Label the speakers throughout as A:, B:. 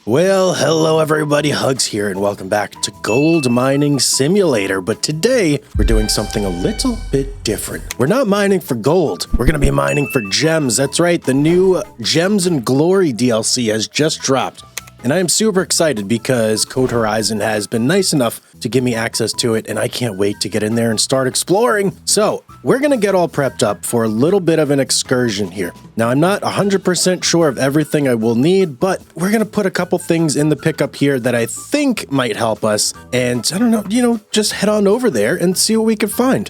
A: Well, hello everybody, Hugs here, and welcome back to Gold Mining Simulator. But today, we're doing something a little bit different. We're not mining for gold, we're gonna be mining for gems. That's right, the new Gems and Glory DLC has just dropped. And I am super excited because Code Horizon has been nice enough to give me access to it, and I can't wait to get in there and start exploring. So, we're gonna get all prepped up for a little bit of an excursion here. Now, I'm not 100% sure of everything I will need, but we're gonna put a couple things in the pickup here that I think might help us, and I don't know, just head on over there and see what we can find.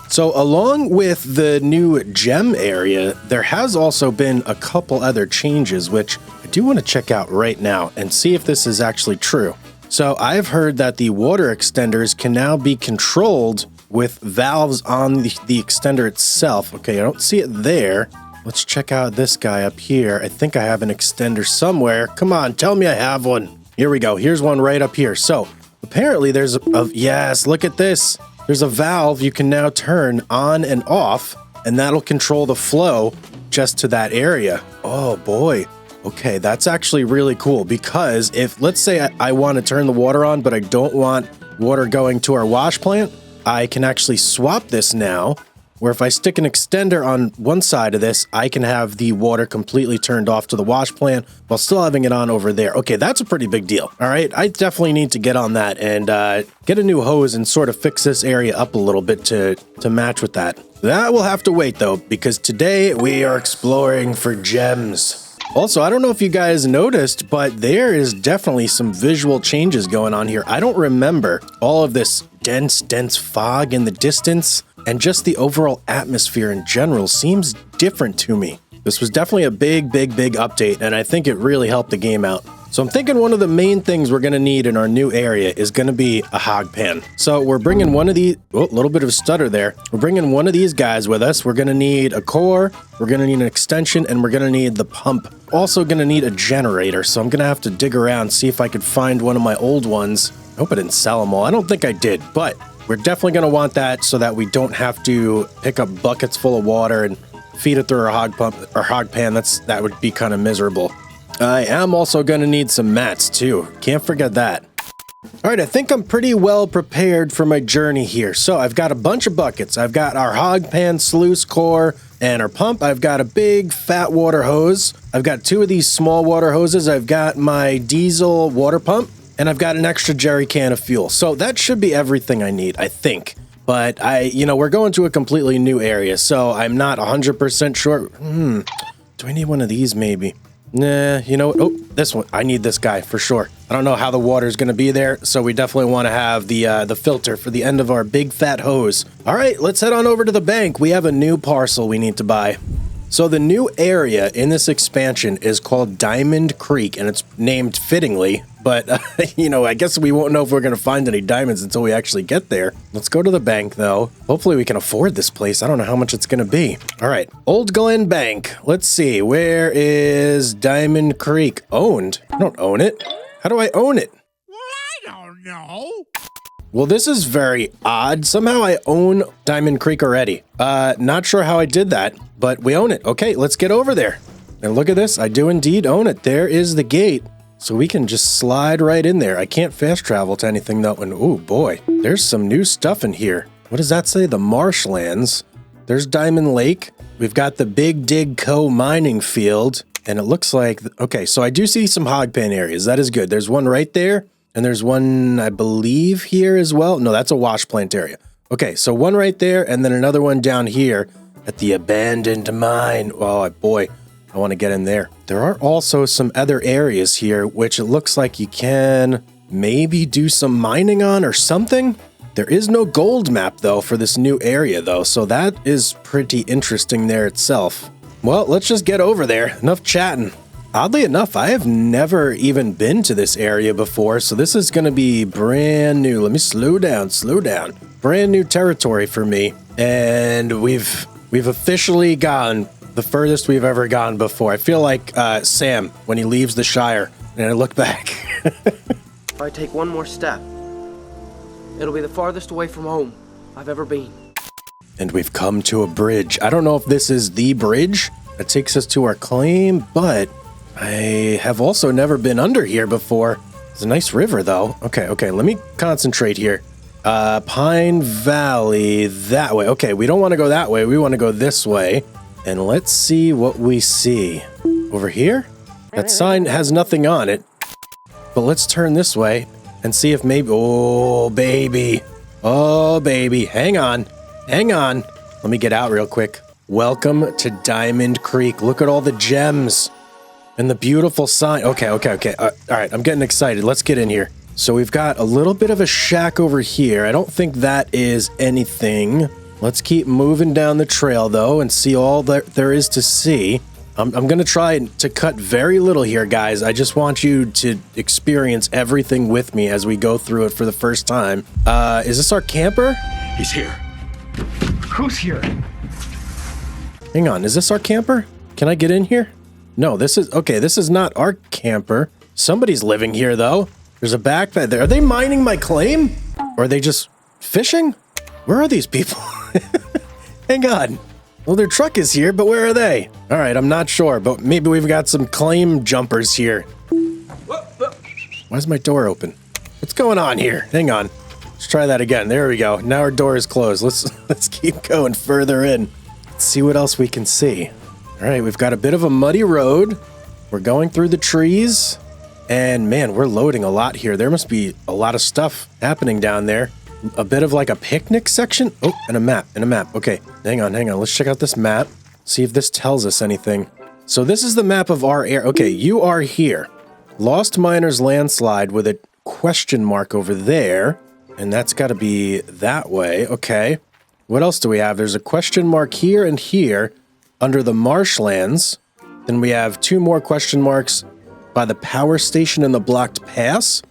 A: So along with the new gem area, there has also been a couple other changes, which I do want to check out right now and see if this is actually true. So I've heard that the water extenders can now be controlled with valves on the extender itself. Okay, I don't see it there. Let's check out this guy up here. I think I have an extender somewhere. Come on, tell me I have one. Here we go. Here's one right up here. So apparently there's yes, look at this. There's a valve you can now turn on and off, and that'll control the flow just to that area. Oh boy. Okay, that's actually really cool because if, let's say I want to turn the water on, but I don't want water going to our wash plant, I can actually swap this now, where if I stick an extender on one side of this, I can have the water completely turned off to the wash plant while still having it on over there. Okay, that's a pretty big deal. All right, I definitely need to get on that and get a new hose and sort of fix this area up a little bit to match with that. That will have to wait though, because today we are exploring for gems. Also, I don't know if you guys noticed, but there is definitely some visual changes going on here. I don't remember all of this dense fog in the distance, and just the overall atmosphere in general seems different to me. This was definitely a big update, and I think it really helped the game out. So I'm thinking one of the main things we're going to need in our new area is going to be a hog pan. So we're bringing one of these, oh, a little bit of a stutter there. We're bringing one of these guys with us. We're going to need a core, we're going to need an extension, and we're going to need the pump. Also going to need a generator, so I'm going to have to dig around, see if I could find one of my old ones. I hope I didn't sell them all. I don't think I did, but we're definitely going to want that so that we don't have to pick up buckets full of water and feed it through our hog pump or hog pan. That would be kind of miserable. I am also going to need some mats too. Can't forget that. All right, I think I'm pretty well prepared for my journey here. So I've got a bunch of buckets. I've got our hog pan, sluice core, and our pump. I've got a big fat water hose. I've got two of these small water hoses. I've got my diesel water pump, and I've got an extra jerry can of fuel. So that should be everything I need, I think. But we're going to a completely new area, so I'm not 100% sure. Do I need one of these maybe? Nah, you know what? Oh, this one. I need this guy for sure. I don't know how the water's going to be there, so we definitely want to have the filter for the end of our big fat hose. All right, let's head on over to the bank. We have a new parcel we need to buy. So the new area in this expansion is called Diamond Creek, and it's named fittingly, but, I guess we won't know if we're going to find any diamonds until we actually get there. Let's go to the bank, though. Hopefully we can afford this place. I don't know how much it's going to be. All right, Old Glen Bank. Let's see, where is Diamond Creek? Owned? I don't own it. How do I own it?
B: Well, I don't know.
A: Well, this is very odd. Somehow I own Diamond Creek already. Not sure how I did that, but we own it. Okay, let's get over there. And look at this. I do indeed own it. There is the gate. So we can just slide right in there. I can't fast travel to anything though. And oh boy, there's some new stuff in here. What does that say? The marshlands. There's Diamond Lake. We've got the Big Dig Co. mining field. And it looks like, okay, so I do see some hog pan areas. That is good. There's one right there. And there's one, I believe, here as well. No, that's a wash plant area. Okay, so one right there, and then another one down here at the abandoned mine. Oh, boy, I want to get in there. There are also some other areas here, which it looks like you can maybe do some mining on or something. There is no gold map, though, for this new area, though, so that is pretty interesting there itself. Well, let's just get over there. Enough chatting. Oddly enough, I have never even been to this area before, so this is going to be brand new. Let me slow down. Brand new territory for me, and we've officially gone the furthest we've ever gone before. I feel like Sam when he leaves the Shire, and I look back.
C: If I take one more step, it'll be the farthest away from home I've ever been.
A: And we've come to a bridge. I don't know if this is the bridge that takes us to our claim, but I have also never been under here before. It's a nice river, though. Okay, let me concentrate here. Pine Valley, that way. Okay, we don't want to go that way. We want to go this way. And let's see what we see. Over here? That sign has nothing on it. But let's turn this way and see if maybe... Oh, baby. Oh, baby. Hang on. Let me get out real quick. Welcome to Diamond Creek. Look at all the gems and the beautiful sign. Okay. All right, I'm getting excited. Let's get in here. So we've got a little bit of a shack over here. I don't think that is anything. Let's keep moving down the trail, though, and see all that there is to see. I'm going to try to cut very little here, guys. I just want you to experience everything with me as we go through it for the first time. Is this our camper?
B: He's here.
D: Who's here?
A: Hang on, is this our camper? Can I get in here? No, this is not our camper. Somebody's living here, though. There's a backpack there. Are they mining my claim? Or are they just fishing? Where are these people? Hang on. Well, their truck is here, but where are they? All right, I'm not sure, but maybe we've got some claim jumpers here. Why is my door open? What's going on here? Hang on. Let's try that again. There we go. Now our door is closed. Let's keep going further in. Let's see what else we can see. All right, we've got a bit of a muddy road. We're going through the trees. And man, we're loading a lot here. There must be a lot of stuff happening down there. A bit of like a picnic section. Oh, and a map. Okay, hang on. Let's check out this map. See if this tells us anything. So this is the map of our area. Okay, you are here. Lost Miners Landslide with a question mark over there. And that's got to be that way. Okay. What else do we have? There's a question mark here and here under the marshlands. Then we have 2 more question marks by the power station in the blocked pass.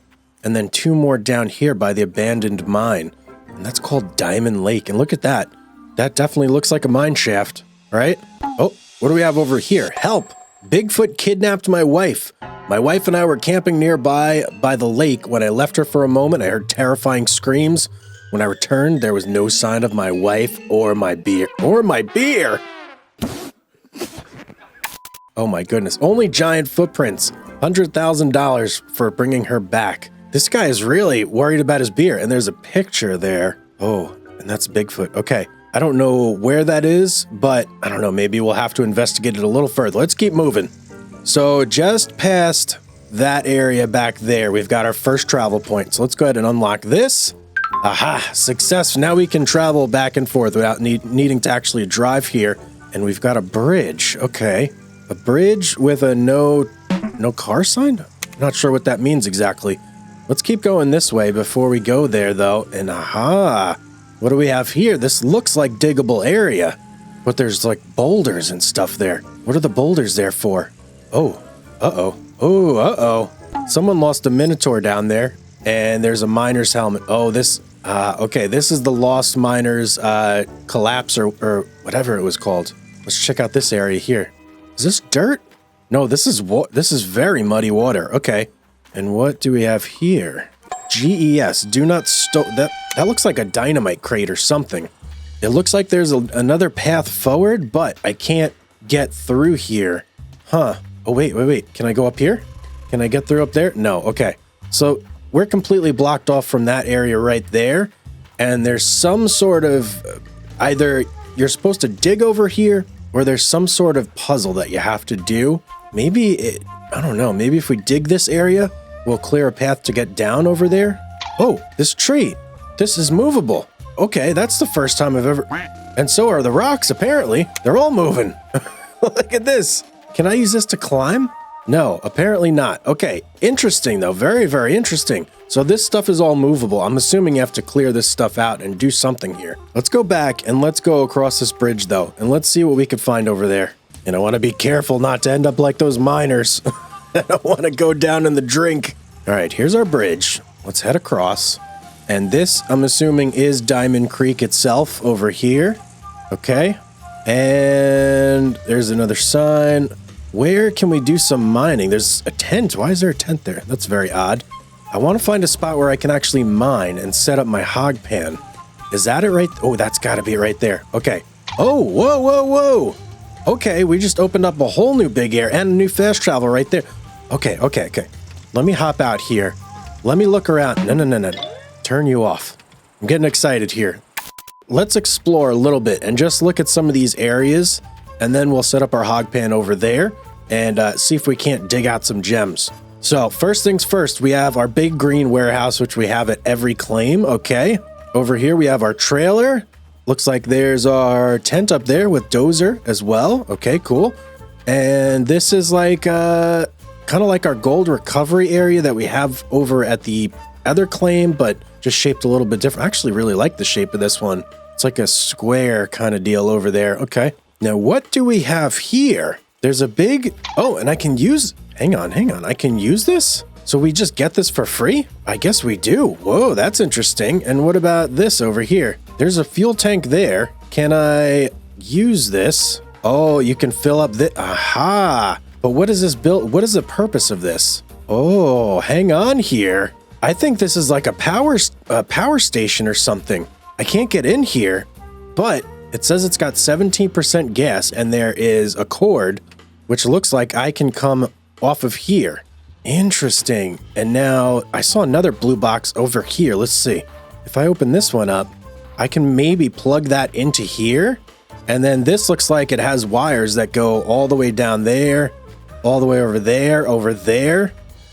A: And then 2 more down here by the abandoned mine. And that's called Diamond Lake. And look at that. That definitely looks like a mine shaft, right? Oh, what do we have over here? Help! Bigfoot kidnapped my wife. My wife and I were camping nearby by the lake. When I left her for a moment, I heard terrifying screams. When I returned, there was no sign of my wife or my beer. Oh my goodness. Only giant footprints. $100,000 for bringing her back. This guy is really worried about his beer, and there's a picture there. Oh, and that's Bigfoot. Okay, I don't know where that is, but I don't know, maybe we'll have to investigate it a little further. Let's keep moving. So just past that area back there, we've got our first travel point. So let's go ahead and unlock this. Aha, success. Now we can travel back and forth without needing to actually drive here. And we've got a bridge. Okay, a bridge with a no car sign? I'm not sure what that means exactly. Let's keep going this way before we go there, though. And aha! What do we have here? This looks like diggable area. But there's like boulders and stuff there. What are the boulders there for? Oh, uh-oh. Oh, uh-oh. Someone lost a Minotaur down there. And there's a miner's helmet. Oh, this... okay, this is the Lost Miners collapse or whatever it was called. Let's check out this area here. Is this dirt? No, this is very muddy water. Okay. And what do we have here? GES, do not stow... That looks like a dynamite crate or something. It looks like there's another path forward, but I can't get through here. Huh. Oh, wait. Can I go up here? Can I get through up there? No, okay. So we're completely blocked off from that area right there. And there's some sort of... either you're supposed to dig over here, or there's some sort of puzzle that you have to do. Maybe I don't know. Maybe if we dig this area, we'll clear a path to get down over there. Oh, this tree. This is movable. Okay, that's the first time I've ever... And so are the rocks, apparently. They're all moving. Look at this. Can I use this to climb? No, apparently not. Okay, interesting though. Very, very interesting. So this stuff is all movable. I'm assuming you have to clear this stuff out and do something here. Let's go back and let's go across this bridge though. And let's see what we can find over there. And I want to be careful not to end up like those miners. I don't want to go down in the drink. All right, here's our bridge. Let's head across. And this, I'm assuming, is Diamond Creek itself over here. Okay. And there's another sign. Where can we do some mining? There's a tent. Why is there a tent there? That's very odd. I want to find a spot where I can actually mine and set up my hog pan. Is that it right? Oh, that's got to be right there. Okay. Oh, whoa. Okay, we just opened up a whole new big area and a new fast travel right there. Okay. Let me hop out here. Let me look around. No. Turn you off. I'm getting excited here. Let's explore a little bit and just look at some of these areas, and then we'll set up our hog pan over there and see if we can't dig out some gems. So first things first, we have our big green warehouse, which we have at every claim. Okay. Over here, we have our trailer. Looks like there's our tent up there with Dozer as well. Okay, cool. And this is like kind of like our gold recovery area that we have over at the other claim, but just shaped a little bit different. I actually really like the shape of this one. It's like a square kind of deal over there. Okay. Now, what do we have here? There's a big... Oh, and I can use... Hang on. I can use this? So we just get this for free? I guess we do. Whoa, that's interesting. And what about this over here? There's a fuel tank there. Can I use this? Oh, you can fill up this. Aha. But what is this built? What is the purpose of this? Oh, hang on here. I think this is like a power station or something. I can't get in here, but it says it's got 17% gas and there is a cord, which looks like I can come off of here. Interesting. And now I saw another blue box over here. Let's see. If I open this one up, I can maybe plug that into here. And then this looks like it has wires that go all the way down there, all the way over there.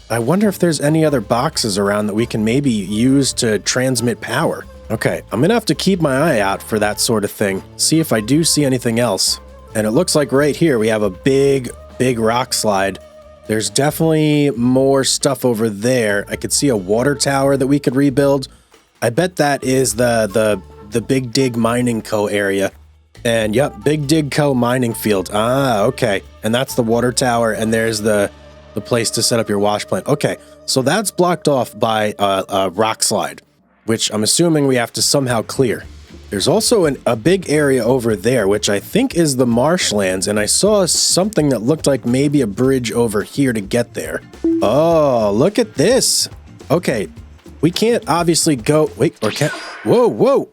A: I wonder if there's any other boxes around that we can maybe use to transmit power. Okay, I'm gonna have to keep my eye out for that sort of thing. See if I do see anything else. And it looks like right here we have a big rock slide. There's definitely more stuff over there. I could see a water tower that we could rebuild. I bet that is the Big Dig Mining Co. area. And yep, Big Dig Co. mining field. Ah, okay. And that's the water tower, and there's the place to set up your wash plant. Okay, so that's blocked off by a rock slide, which I'm assuming we have to somehow clear. There's also a big area over there, which I think is the marshlands, and I saw something that looked like maybe a bridge over here to get there. Oh, look at this. Okay, we can't obviously go... Wait, or can't... Whoa.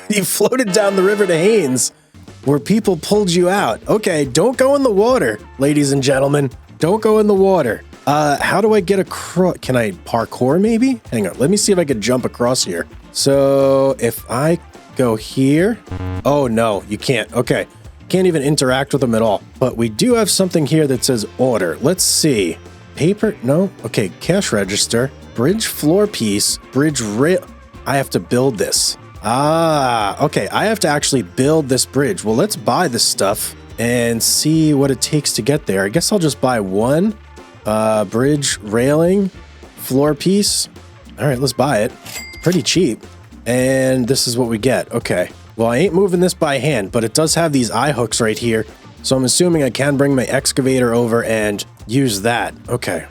A: You floated down the river to Haynes, where people pulled you out. Okay, don't go in the water, ladies and gentlemen. Don't go in the water. How do I get across? Can I parkour maybe? Hang on, let me see if I could jump across here. So if I go here... Oh no, you can't. Okay, can't even interact with them at all. But we do have something here that says order. Let's see. Paper? No. Okay, cash register. Bridge floor piece. Bridge rail. I have to build this. Ah, okay. I have to actually build this bridge. Well, let's buy this stuff and see what it takes to get there. I guess I'll just buy one bridge railing floor piece. All right, let's buy it. It's pretty cheap. And this is what we get. Okay. Well, I ain't moving this by hand, but it does have these eye hooks right here. So I'm assuming I can bring my excavator over and use that. Okay.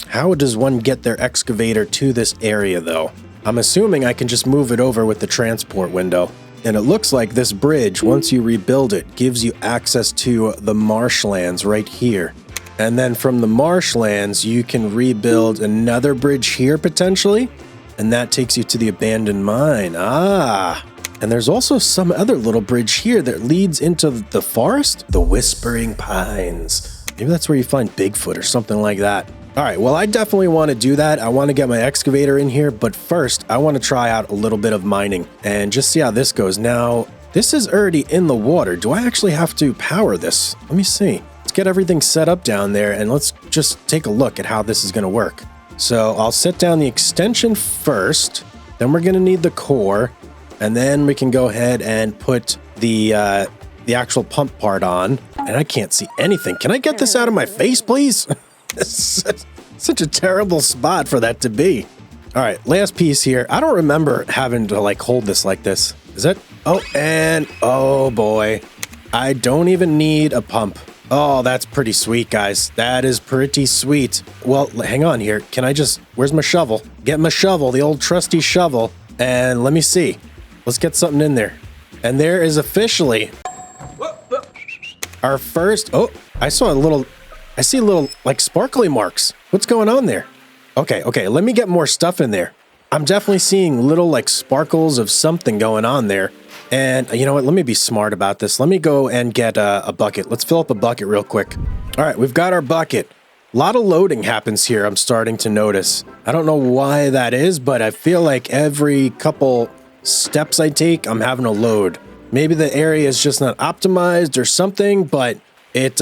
A: How does one get their excavator to this area, though? I'm assuming I can just move it over with the transport window. And it looks like this bridge, once you rebuild it, gives you access to the marshlands right here. And then from the marshlands, you can rebuild another bridge here potentially. And that takes you to the abandoned mine. Ah. And there's also some other little bridge here that leads into the forest. The Whispering Pines. Maybe that's where you find Bigfoot or something like that. All right, well, I definitely want to do that. I want to get my excavator in here, but first, I want to try out a little bit of mining and just see how this goes. Now, this is already in the water. Do I actually have to power this? Let me see. Let's get everything set up down there, and let's just take a look at how this is going to work. So I'll set down the extension first, then we're going to need the core, and then we can go ahead and put the actual pump part on. And I can't see anything. Can I get this out of my face, please? Such a terrible spot for that to be. All right, last piece here. I don't remember having to like hold this like this. Is it? Oh, and oh boy. I don't even need a pump. Oh, that's pretty sweet, guys. That is pretty sweet. Well, hang on here. Can I just... Where's my shovel? Get my shovel, the old trusty shovel. And let me see. Let's get something in there. And there is officially our first... Oh, I see a little, like, sparkly marks. What's going on there? Okay, let me get more stuff in there. I'm definitely seeing little like sparkles of something going on there. And you know what? Let me be smart about this. Let me go and get a bucket. Let's fill up a bucket real quick. All right, we've got our bucket. A lot of loading happens here, I'm starting to notice. I don't know why that is, but I feel like every couple steps I take, I'm having a load. Maybe the area is just not optimized or something, but it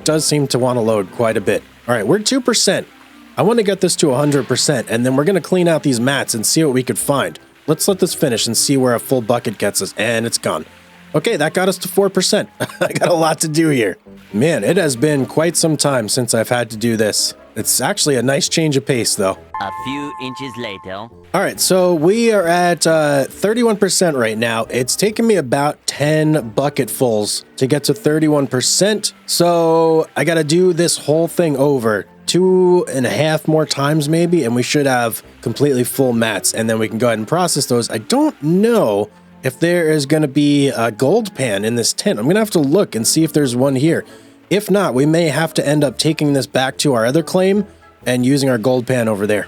A: does seem to want to load quite a bit. All right, we're 2%. I want to get this to 100%, and then we're going to clean out these mats and see what we could find. Let's let this finish and see where a full bucket gets us, and it's gone. Okay, that got us to 4%. I got a lot to do here. Man, it has been quite some time since I've had to do this. It's actually a nice change of pace, though.
E: A few inches later.
A: All right, so we are at 31% right now. It's taken me about 10 bucketfuls to get to 31%. So I got to do this whole thing over 2.5 more times maybe, and we should have completely full mats, and then we can go ahead and process those. I don't know if there is going to be a gold pan in this tent. I'm going to have to look and see if there's one here. If not, we may have to end up taking this back to our other claim and using our gold pan over there.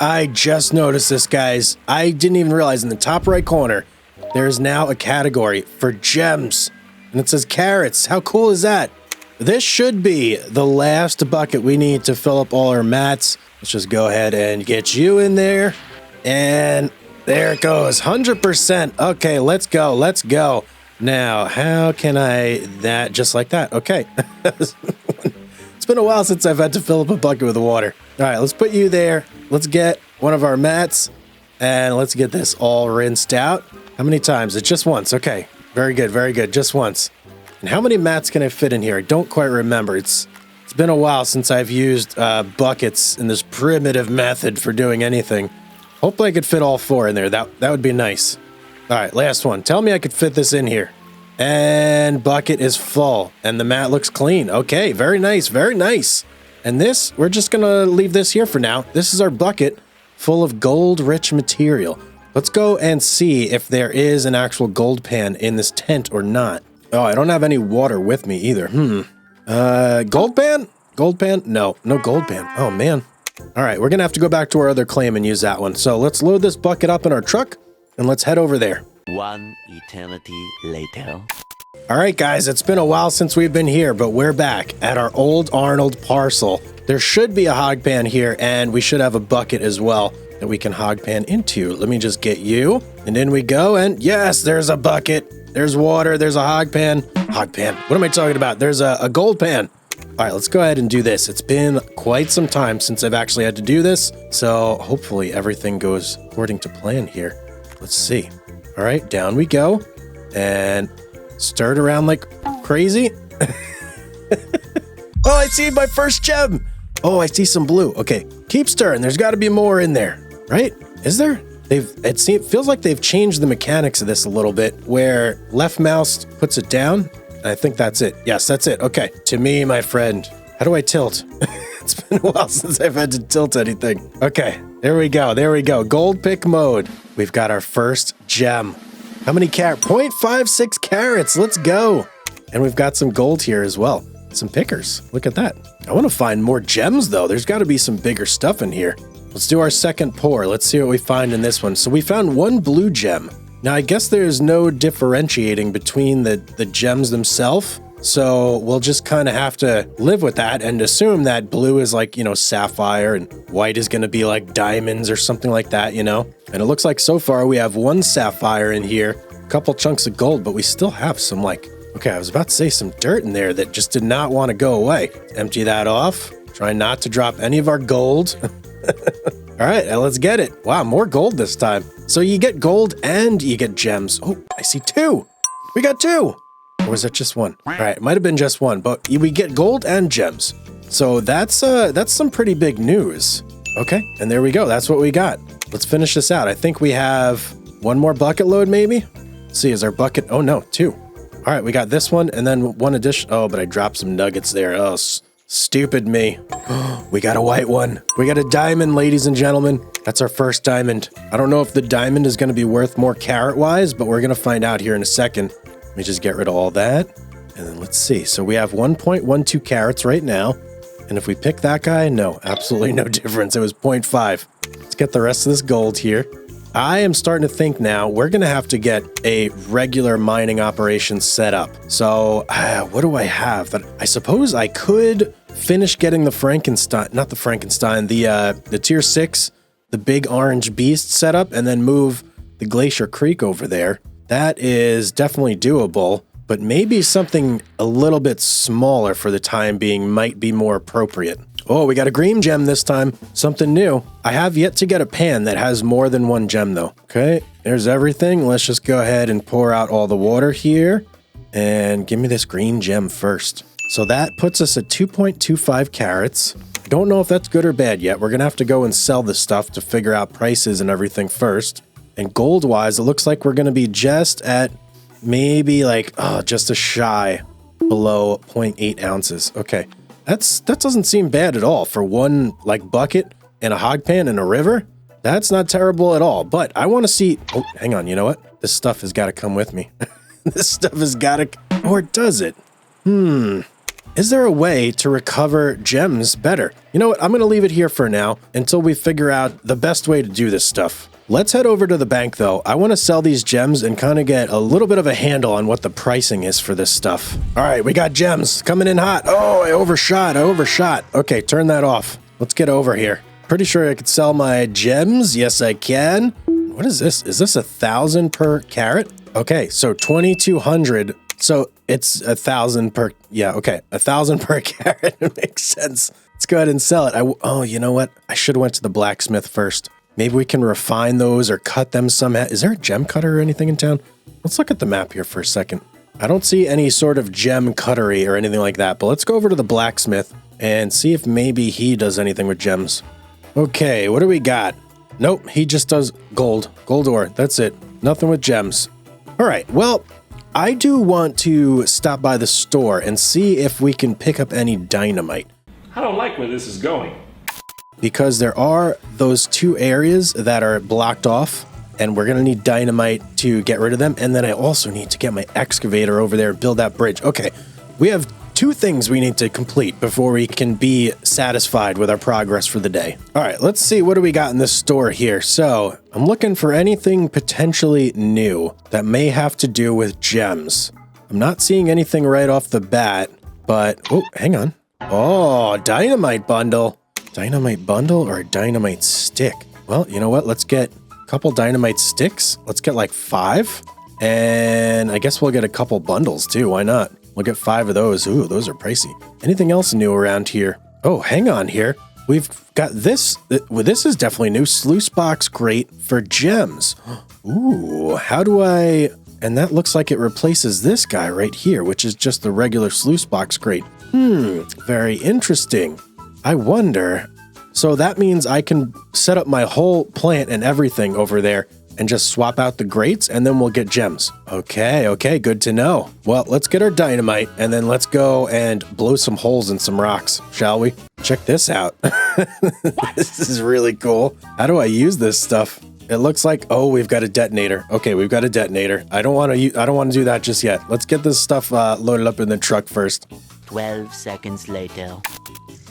A: I just noticed this, guys. I didn't even realize in the top right corner, there's now a category for gems. And it says carrots. How cool is that? This should be the last bucket we need to fill up all our mats. Let's just go ahead and get you in there. And there it goes, 100%. Okay, let's go, let's go. Now, how can I, that, just like that, okay. It's been a while since I've had to fill up a bucket with water. All right, let's put you there. Let's get one of our mats, and let's get this all rinsed out. How many times? It's just once, okay. Very good, just once. And how many mats can I fit in here? I don't quite remember. It's been a while since I've used buckets in this primitive method for doing anything. Hopefully I could fit all 4 in there. That would be nice. All right, last one. Tell me I could fit this in here. And bucket is full. And the mat looks clean. Okay, very nice, very nice. And this, we're just going to leave this here for now. This is our bucket full of gold-rich material. Let's go and see if there is an actual gold pan in this tent or not. Oh, I don't have any water with me either. Gold pan? Gold pan? No gold pan. Oh, man. All right, we're going to have to go back to our other claim and use that one. So let's load this bucket up in our truck and let's head over there.
E: One eternity later.
A: All right, guys, it's been a while since we've been here, but we're back at our old Arnold parcel. There should be a hog pan here, and we should have a bucket as well that we can hog pan into. Let me just get you, and in we go, and yes, there's a bucket. There's water, there's a hog pan. Hog pan, what am I talking about? There's a gold pan. All right, let's go ahead and do this. It's been quite some time since I've actually had to do this, so hopefully everything goes according to plan here. Let's see. All right, down we go, and stir it around like crazy. Oh, I see my first gem. Oh, I see some blue. Okay, keep stirring. There's got to be more in there, right? Is there? It feels like they've changed the mechanics of this a little bit, where left mouse puts it down. I think that's it. Yes, that's it. Okay, to me, my friend. How do I tilt? It's been a while since I've had to tilt anything. Okay, there we go. There we go. Gold pick mode. We've got our first gem. How many carrots? 0.56 carrots. Let's go. And we've got some gold here as well. Some pickers. Look at that. I want to find more gems, though. There's got to be some bigger stuff in here. Let's do our second pour. Let's see what we find in this one. So we found one blue gem. Now, I guess there's no differentiating between the gems themselves. So we'll just kind of have to live with that and assume that blue is like, sapphire, and white is going to be like diamonds or something like that, And it looks like so far we have one sapphire in here, a couple chunks of gold, but we still have some okay, I was about to say some dirt in there that just did not want to go away. Empty that off. Try not to drop any of our gold. All right, let's get it. Wow, more gold this time. So you get gold and you get gems. Oh, I see 2. We got 2. Or was that just 1? All right, it might have been just 1, but we get gold and gems. So that's some pretty big news. Okay, and there we go. That's what we got. Let's finish this out. I think we have one more bucket load, maybe? Let's see, is our bucket? Oh, no, 2. All right, we got this one and then one addition. Oh, but I dropped some nuggets there. Oh, stupid me. We got a white one. We got a diamond, ladies and gentlemen. That's our first diamond. I don't know if the diamond is going to be worth more carrot-wise, but we're going to find out here in a second. Let me just get rid of all that. And then let's see. So we have 1.12 carats right now. And if we pick that guy, no, absolutely no difference. It was 0.5. Let's get the rest of this gold here. I am starting to think now we're going to have to get a regular mining operation set up. So what do I have? That I suppose I could finish getting the Frankenstein, not the Frankenstein, the tier 6, the big orange beast set up, and then move the Glacier Creek over there. That is definitely doable, but maybe something a little bit smaller for the time being might be more appropriate. Oh, we got a green gem this time. Something new. I have yet to get a pan that has more than one gem though. Okay, there's everything. Let's just go ahead and pour out all the water here. And give me this green gem first. So that puts us at 2.25 carats. Don't know if that's good or bad yet. We're going to have to go and sell this stuff to figure out prices and everything first. And gold-wise, it looks like we're going to be just at maybe like, just a shy below 0.8 ounces. Okay. That doesn't seem bad at all for one like bucket and a hog pan and a river. That's not terrible at all, but I want to see, oh, hang on. You know what? This stuff has got to come with me. This stuff has got to, or does it? Is there a way to recover gems better? You know what? I'm going to leave it here for now until we figure out the best way to do this stuff. Let's head over to the bank though. I want to sell these gems and kind of get a little bit of a handle on what the pricing is for this stuff. All right, we got gems coming in hot. Oh, I overshot. Okay, turn that off. Let's get over here. Pretty sure I could sell my gems. Yes, I can. What is this? Is this 1,000 per carat? Okay, so 2,200. So it's 1,000 per, yeah, okay. 1,000 per carat. It makes sense. Let's go ahead and sell it. Oh, you know what? I should have went to the blacksmith first. Maybe we can refine those or cut them somehow. Is there a gem cutter or anything in town? Let's look at the map here for a second. I don't see any sort of gem cuttery or anything like that, but let's go over to the blacksmith and see if maybe he does anything with gems. Okay, what do we got? Nope, he just does gold ore. That's it. Nothing with gems. All right, well, I do want to stop by the store and see if we can pick up any dynamite.
F: I don't like where this is going.
A: Because there are those two areas that are blocked off, and we're going to need dynamite to get rid of them. And then I also need to get my excavator over there and build that bridge. Okay, we have two things we need to complete before we can be satisfied with our progress for the day. All right, let's see. What do we got in this store here? So I'm looking for anything potentially new that may have to do with gems. I'm not seeing anything right off the bat, but, oh, hang on. Oh, dynamite bundle. Dynamite bundle or a dynamite stick? Well, you know what? Let's get a couple dynamite sticks. Let's get like 5. And I guess we'll get a couple bundles too. Why not? We'll get 5 of those. Ooh, those are pricey. Anything else new around here? Oh, hang on here. We've got this. Well, this is definitely new. Sluice box grate for gems. Ooh, how do I... And that looks like it replaces this guy right here, which is just the regular sluice box grate. Very interesting. I wonder, so that means I can set up my whole plant and everything over there and just swap out the grates and then we'll get gems. Okay, good to know. Well, let's get our dynamite and then let's go and blow some holes in some rocks, shall we? Check this out. This is really cool. How do I use this stuff? It looks like, oh, we've got a detonator. Okay, we've got a detonator. I don't want to do that just yet. Let's get this stuff loaded up in the truck first.
E: 12 seconds later.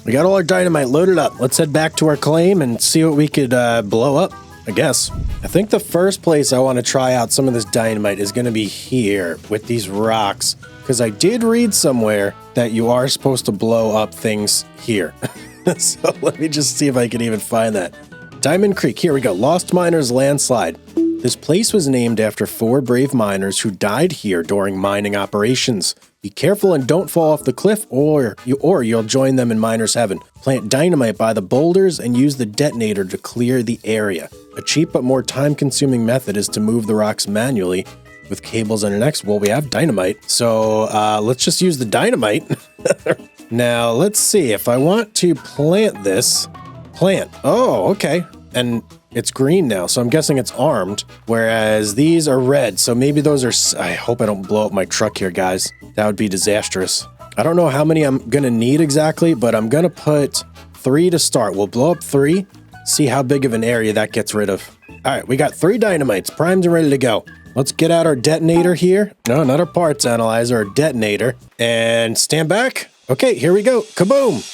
A: We got all our dynamite loaded up. Let's head back to our claim and see what we could blow up, I guess. I think the first place I want to try out some of this dynamite is going to be here with these rocks, because I did read somewhere that you are supposed to blow up things here. So let me just see if I can even find that. Diamond Creek, here we go. Lost Miners Landslide. This place was named after 4 brave miners who died here during mining operations. Be careful and don't fall off the cliff or you'll join them in miner's heaven. Plant dynamite by the boulders and use the detonator to clear the area. A cheap but more time-consuming method is to move the rocks manually with cables and an X. Well, we have dynamite, so let's just use the dynamite. Now, let's see. If I want to plant this, plant. Oh, okay. And it's green now, so I'm guessing it's armed, whereas these are red, so maybe those are... I hope I don't blow up my truck here, guys. That would be disastrous. I don't know how many I'm gonna need exactly, but I'm gonna put 3 to start. We'll blow up 3, see how big of an area that gets rid of. All right, we got 3 dynamites, primed and ready to go. Let's get out our detonator here. No, not our parts analyzer, our detonator. And stand back. Okay, here we go. Kaboom!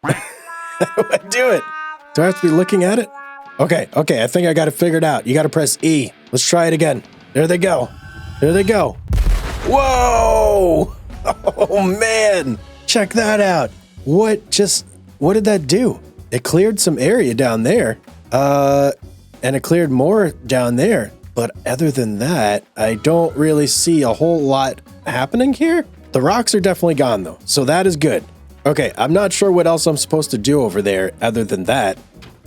A: How do I do it? Do I have to be looking at it? Okay, I think I got it figured out. You got to press E. Let's try it again. There they go. There they go. Whoa! Oh, man. Check that out. What did that do? It cleared some area down there. And it cleared more down there. But other than that, I don't really see a whole lot happening here. The rocks are definitely gone, though. So that is good. Okay, I'm not sure what else I'm supposed to do over there other than that.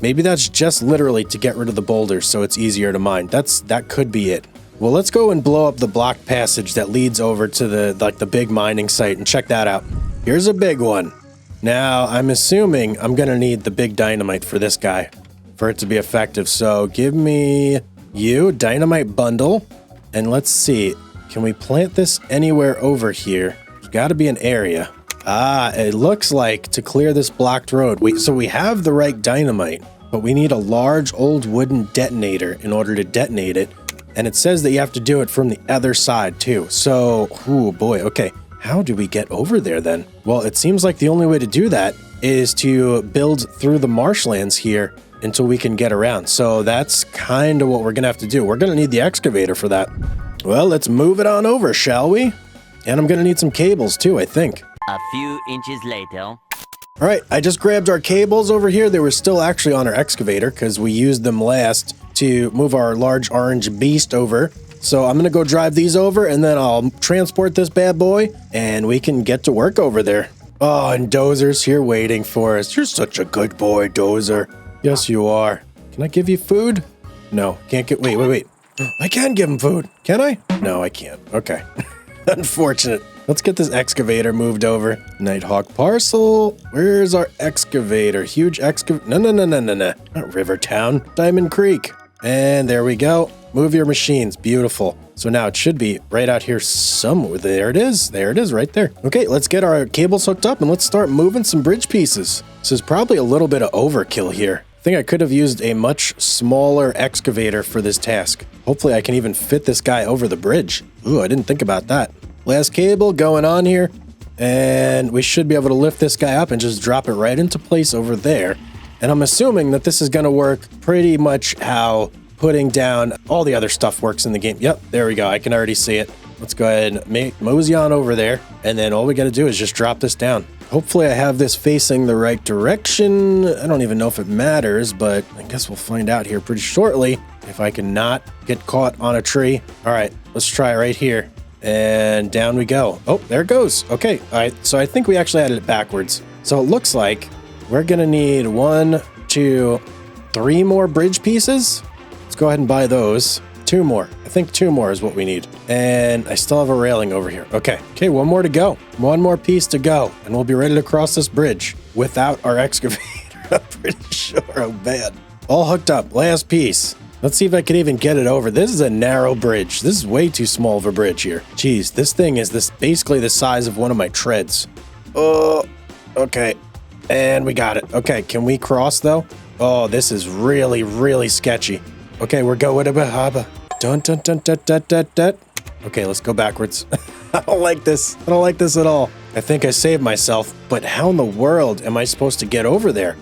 A: Maybe that's just literally to get rid of the boulders so it's easier to mine. That could be it. Well, let's go and blow up the block passage that leads over to the big mining site and check that out. Here's a big one. Now, I'm assuming I'm going to need the big dynamite for this guy for it to be effective. So give me you, dynamite bundle. And let's see. Can we plant this anywhere over here? There's got to be an area. Ah, it looks like to clear this blocked road. So we have the right dynamite, but we need a large old wooden detonator in order to detonate it. And it says that you have to do it from the other side too. So, oh boy, okay. How do we get over there then? Well, it seems like the only way to do that is to build through the marshlands here until we can get around. So that's kind of what we're going to have to do. We're going to need the excavator for that. Well, let's move it on over, shall we? And I'm going to need some cables too, I think.
E: A few inches later.
A: All right, I just grabbed our cables over here. They were still actually on our excavator because we used them last to move our large orange beast over. So I'm going to go drive these over and then I'll transport this bad boy and we can get to work over there. Oh, and Dozer's here waiting for us. You're such a good boy, Dozer. Yes, you are. Can I give you food? No, can't get, wait. I can give him food. Can I? No, I can't. Okay. Unfortunate. Let's get this excavator moved over. Nighthawk parcel. Where's our excavator? Huge excavator. No. Not Rivertown. Diamond Creek. And there we go. Move your machines. Beautiful. So now it should be right out here somewhere. There it is. There it is right there. Okay, let's get our cables hooked up and let's start moving some bridge pieces. This is probably a little bit of overkill here. I think I could have used a much smaller excavator for this task. Hopefully I can even fit this guy over the bridge. Ooh, I didn't think about that. Last cable going on here. And we should be able to lift this guy up and just drop it right into place over there. And I'm assuming that this is going to work pretty much how putting down all the other stuff works in the game. Yep, there we go. I can already see it. Let's go ahead and mosey on over there. And then all we got to do is just drop this down. Hopefully I have this facing the right direction. I don't even know if it matters, but I guess we'll find out here pretty shortly if I can not get caught on a tree. All right, let's try it right here. And down we go. Oh, there it goes. Okay, all right. So I think we actually had it backwards. So it looks like we're going to need 1, 2, 3 more bridge pieces. Let's go ahead and buy those. 2 more. I think 2 more is what we need. And I still have a railing over here. Okay, 1 more to go. 1 more piece to go. And we'll be ready to cross this bridge without our excavator. I'm pretty sure. Oh, man. All hooked up. Last piece. Let's see if I can even get it over. This is a narrow bridge. This is way too small of a bridge here. Jeez, this thing is basically the size of one of my treads. Oh, okay. And we got it. Okay, can we cross though? Oh, this is really, really sketchy. Okay, we're going to Bahaba. Dun. Okay, let's go backwards. I don't like this. I don't like this at all. I think I saved myself, but how in the world am I supposed to get over there?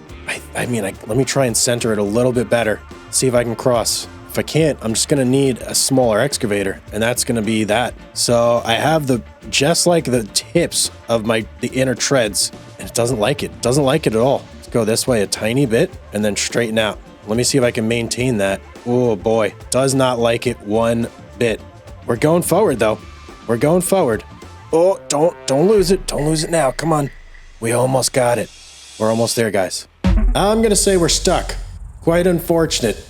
A: I mean, let me try and center it a little bit better. See if I can cross. If I can't, I'm just going to need a smaller excavator, and that's going to be that. So I have just like the tips of the inner treads, and it doesn't like it. It doesn't like it at all. Let's go this way a tiny bit, and then straighten out. Let me see if I can maintain that. Oh boy, does not like it one bit. We're going forward though. We're going forward. Oh, don't lose it. Don't lose it now. Come on. We almost got it. We're almost there, guys. I'm going to say we're stuck. Quite unfortunate.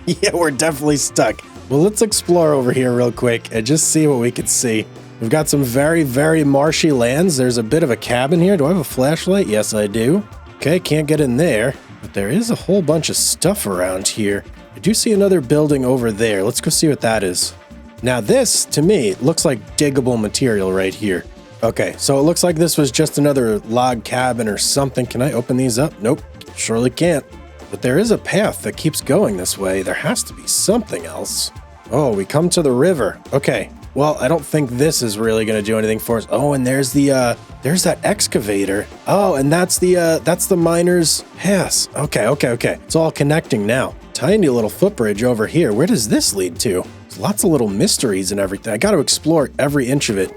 A: Yeah, we're definitely stuck. Well, let's explore over here real quick and just see what we can see. We've got some very, very marshy lands. There's a bit of a cabin here. Do I have a flashlight? Yes, I do. Okay, can't get in there. But there is a whole bunch of stuff around here. I do see another building over there. Let's go see what that is. Now this, to me, looks like diggable material right here. Okay, so it looks like this was just another log cabin or something. Can I open these up? Nope, surely can't. But there is a path that keeps going this way. There has to be something else. Oh, we come to the river. Okay, Well, I don't think this is really going to do anything for us. Oh, and there's there's that excavator. Oh, and that's the miner's pass. Okay. It's all connecting now. Tiny little footbridge over here. Where does this lead to? There's lots of little mysteries and everything. I got to explore every inch of it.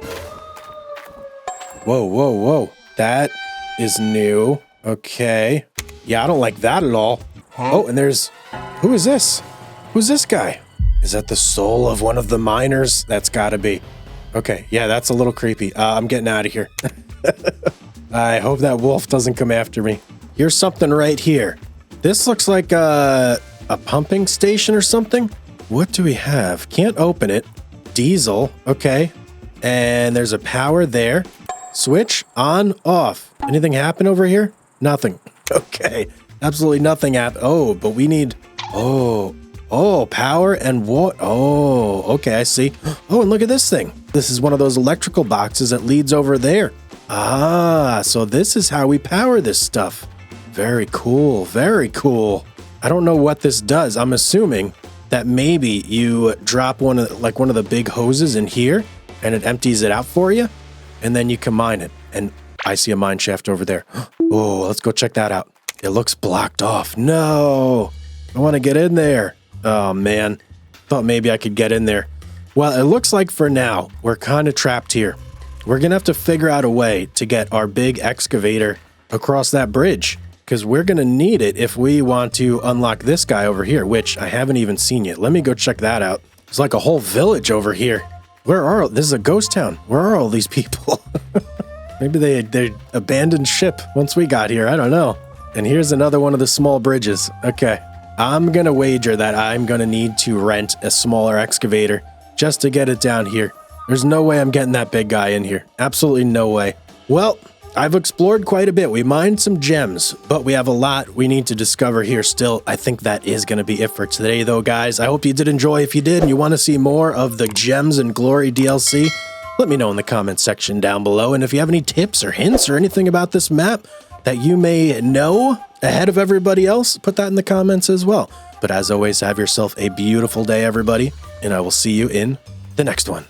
A: Whoa. That is new. Okay. Yeah, I don't like that at all. Oh, and who is this? Who's this guy? Is that the soul of one of the miners? That's gotta be. Okay, yeah, that's a little creepy. I'm getting out of here. I hope that wolf doesn't come after me. Here's something right here. This looks like a pumping station or something. What do we have? Can't open it. Diesel, okay. And there's a power there. Switch on, off. Anything happen over here? Nothing. Okay, absolutely nothing happened. Oh, but we need, oh, power and water. Oh, okay, I see. Oh, and look at this thing. This is one of those electrical boxes that leads over there. Ah, so this is how we power this stuff. Very cool, very cool. I don't know what this does. I'm assuming that maybe you drop one of the big hoses in here and it empties it out for you, and then you can mine it. And I see a mine shaft over there. Oh, let's go check that out. It looks blocked off. No, I want to get in there. Oh man, thought maybe I could get in there. Well, it looks like for now, we're kind of trapped here. We're gonna have to figure out a way to get our big excavator across that bridge, because we're gonna need it if we want to unlock this guy over here, which I haven't even seen yet. Let me go check that out. There's like a whole village over here. This is a ghost town. Where are all these people? Maybe they abandoned ship once we got here. I don't know. And here's another one of the small bridges. Okay. I'm going to wager that I'm going to need to rent a smaller excavator just to get it down here. There's no way I'm getting that big guy in here. Absolutely no way. Well, I've explored quite a bit. We mined some gems, but we have a lot we need to discover here still. I think that is going to be it for today, though, guys. I hope you did enjoy. If you did and you want to see more of the Gems and Glory DLC, let me know in the comments section down below. And if you have any tips or hints or anything about this map that you may know ahead of everybody else, put that in the comments as well. But as always, have yourself a beautiful day, everybody, and I will see you in the next one.